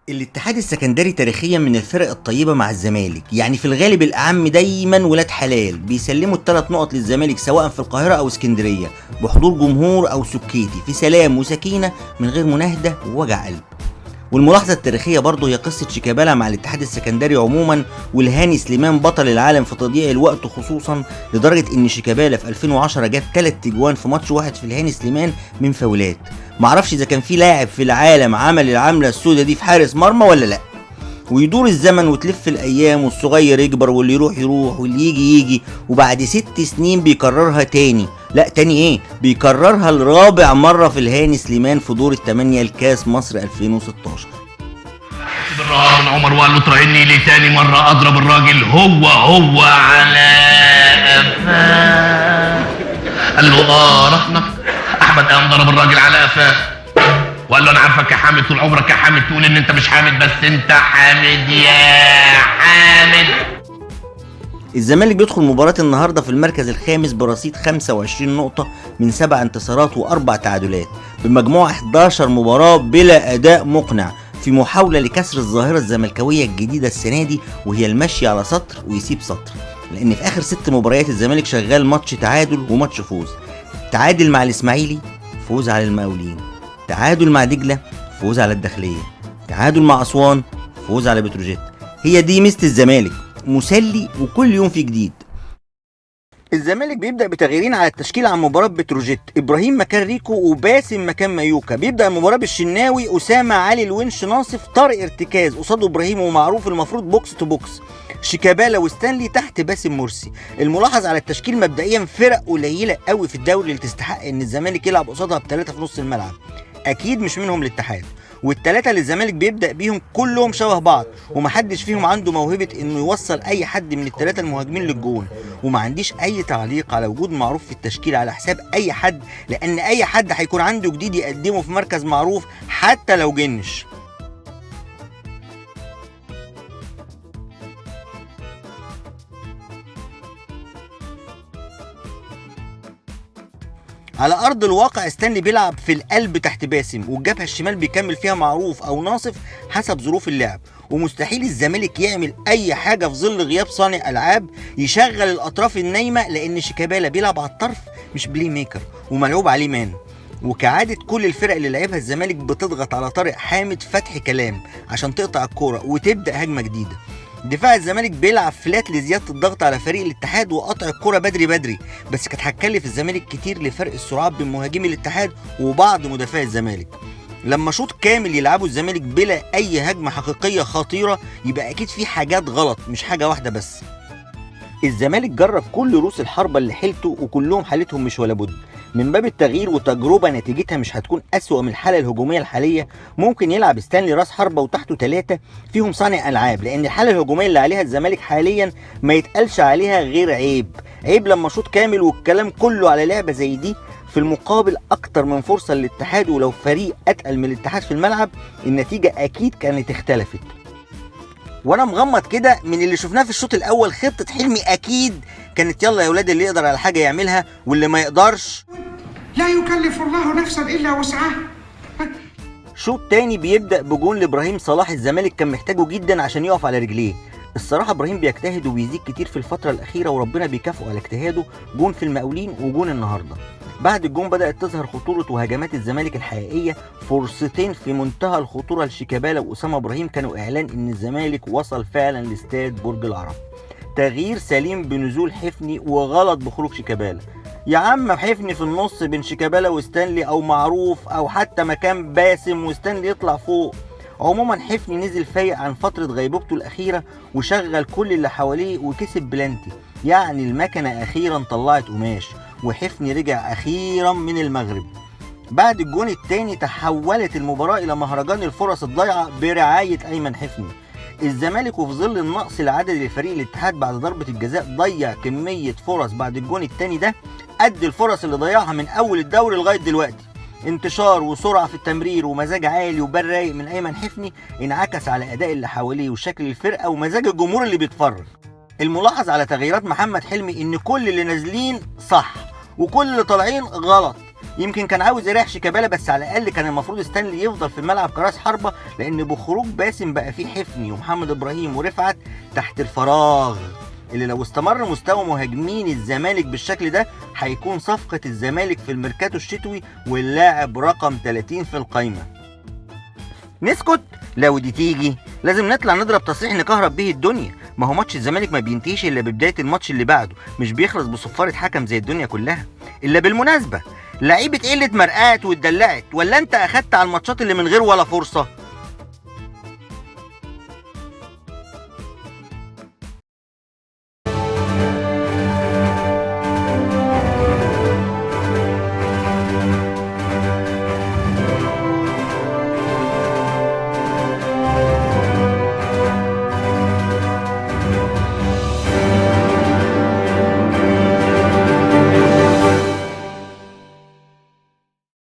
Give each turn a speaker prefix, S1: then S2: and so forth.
S1: الاتحاد السكندري تاريخيا من الفرق الطيبة مع الزمالك، يعني في الغالب الأعم دايما ولاد حلال بيسلموا ال3 نقط للزمالك سواء في القاهرة أو اسكندرية بحضور جمهور أو سكيتي في سلام وسكينة من غير مناهدة ووجع قلب. والملاحظة التاريخية برضه هي قصة شيكابالا مع الاتحاد السكندري عموما والهاني سليمان بطل العالم في تضييع الوقت خصوصا، لدرجة ان شيكابالا في 2010 جاب 3 تجوان في ماتش واحد في الهاني سليمان من فاولات. معرفش اذا كان في لاعب في العالم عمل العملة السوداء دي في حارس مرمى ولا لا. ويدور الزمن وتلف الايام والصغير يكبر واللي يروح يروح واللي يجي وبعد 6 سنين بيكررها تاني، لا تاني ايه، بيكررها لرابع مرة في الهاني سليمان في دور الثمانية لكاس مصر 2016.
S2: بالرهان من عمر وقال له تراهني ليه تاني مرة اضرب الراجل هو على قفاه. قال له رحمك. احمد قام ضرب الراجل على قفاه وقال له انا عارفك يا حامد، طول عمرك يا حامد تقول ان انت مش حامد، بس انت حامد يا حامد.
S1: الزمالك بيدخل مباراة النهاردة في المركز الخامس برصيد 25 نقطة من 7 انتصارات و4 تعادلات بمجموع 11 مباراة بلا أداء مقنع، في محاولة لكسر الظاهرة الزملكاوية الجديدة السنة دي وهي المشي على سطر ويسيب سطر، لأن في آخر 6 مباريات الزمالك شغال ماتش تعادل وماتش فوز. تعادل مع الإسماعيلي، فوز على المقاولين، تعادل مع دجلة، فوز على الداخلية، تعادل مع أسوان، فوز على بتروجيت. هي دي ميزة الزمالك، مسلي وكل يوم في جديد. الزمالك بيبدأ بتغييرين على التشكيل عن مباراة بتروجيت، إبراهيم مكان ريكو وباسم مكان مايوكا. بيبدأ المباراة بالشناوي، أسامة، علي الونش، ناصف، طارق ارتكاز قصاد إبراهيم ومعروف المفروض بوكس تو بوكس، شيكابالا وستانلي تحت باسم مرسي. الملاحظ على التشكيل مبدئيا فرق قليلة قوي في الدوري اللي تستحق ان الزمالك يلعب قصادها ب3 في نص الملعب، اكيد مش منهم الاتحاد، وال3 اللي الزمالك بيبدأ بيهم كلهم شبه بعض ومحدش فيهم عنده موهبة انه يوصل اي حد من ال3 المهاجمين للجون. وما عنديش اي تعليق على وجود معروف في التشكيل على حساب اي حد، لان اي حد هيكون عنده جديد يقدمه في مركز معروف حتى لو جنش. على ارض الواقع ستانلي بيلعب في القلب تحت باسم، والجبهه الشمال بيكمل فيها معروف او ناصف حسب ظروف اللعب، ومستحيل الزمالك يعمل اي حاجه في ظل غياب صانع العاب يشغل الاطراف النايمه، لان شيكابالا بيلعب على الطرف مش بلاي ميكر وملعوب عليه مان. وكعادة كل الفرق اللي لعبها الزمالك بتضغط على طارق حامد فتح كلام عشان تقطع الكوره وتبدا هجمه جديده. دفاع الزمالك بيلعب فلات لزياده الضغط على فريق الاتحاد وقطع الكرة بدري، بس كانت هتكلف الزمالك كتير لفرق السرعات بين مهاجمي الاتحاد وبعض مدافعي الزمالك. لما شوط كامل يلعبوا الزمالك بلا اي هجمه حقيقيه خطيره يبقى اكيد في حاجات غلط، مش حاجه واحده بس. الزمالك جرب كل رؤوس الحربة اللي حيلته وكلهم حالتهم مش ولا بد. من باب التغيير وتجربة نتيجتها مش هتكون أسوأ من الحالة الهجومية الحالية، ممكن يلعب ستانلي راس حربة وتحته 3 فيهم صانع ألعاب، لأن الحالة الهجومية اللي عليها الزمالك حاليا ما يتقالش عليها غير عيب لما شوط كامل والكلام كله على لعبة زي دي في المقابل أكتر من فرصة للاتحاد، ولو فريق أتقل من الاتحاد في الملعب النتيجة أكيد كانت اختلفت. وانا مغمض كده من اللي شفناه في الشوط الاول، خطه حلمي اكيد كانت يلا يا ولاد اللي يقدر على حاجه يعملها واللي ما يقدرش
S3: لا يكلف الله نفسا الا وسعها.
S1: شوط تاني بيبدا بجون لابراهيم صلاح، الزمالك كان محتاجه جدا عشان يقف على رجليه. الصراحه ابراهيم بيجتهد وبيزيد كتير في الفتره الاخيره وربنا بيكافئه على اجتهاده، جون في المقاولين وجون النهارده. بعد الجون بدات تظهر خطوره وهجمات الزمالك الحقيقيه، فرصتين في منتهى الخطوره لشيكابالا واسامه ابراهيم كانوا اعلان ان الزمالك وصل فعلا لاستاد برج العرب. تغيير سليم بنزول حفني وغلط بخروج شيكابالا. يا عم حفني في النص بين شيكابالا وستانلي او معروف او حتى مكان باسم وستانلي يطلع فوق. عموما حفني نزل فايق عن فترة غيبوبته الأخيرة وشغل كل اللي حواليه وكسب بلانتي، يعني المكنة أخيرا طلعت قماش وحفني رجع أخيرا من المغرب. بعد الجون التاني تحولت المباراة إلى مهرجان الفرص الضايعة برعاية أيمن حفني. الزمالك وفي ظل النقص العددي لفريق الاتحاد بعد ضربة الجزاء ضيع كمية فرص بعد الجون التاني ده قد الفرص اللي ضيعها من أول الدوري لغاية دلوقتي. انتشار وسرعه في التمرير ومزاج عالي وبال رايق من ايمن حفني انعكس على اداء اللي حواليه وشكل الفرقه ومزاج الجمهور اللي بيتفرج. الملاحظ على تغييرات محمد حلمي ان كل اللي نازلين صح وكل اللي طالعين غلط، يمكن كان عاوز يريح شيكابالا، بس على الاقل كان المفروض ستانلي يفضل في الملعب كراس حربه، لان بخروج باسم بقى فيه حفني ومحمد ابراهيم ورفعت تحت الفراغ اللي لو استمر مستوى مهاجمين الزمالك بالشكل ده هيكون صفقه الزمالك في الميركاتو الشتوي واللاعب رقم 30 في القايمه. نسكت؟ لو دي تيجي لازم نطلع نضرب تصريح نكهرب به الدنيا. ما هو ماتش الزمالك ما بينتهيش الا ببدايه الماتش اللي بعده، مش بيخلص بصفاره حكم زي الدنيا كلها. الا بالمناسبه لعيبه قله مرقات واتدلعت، ولا انت اخدت على الماتشات اللي من غير ولا فرصه؟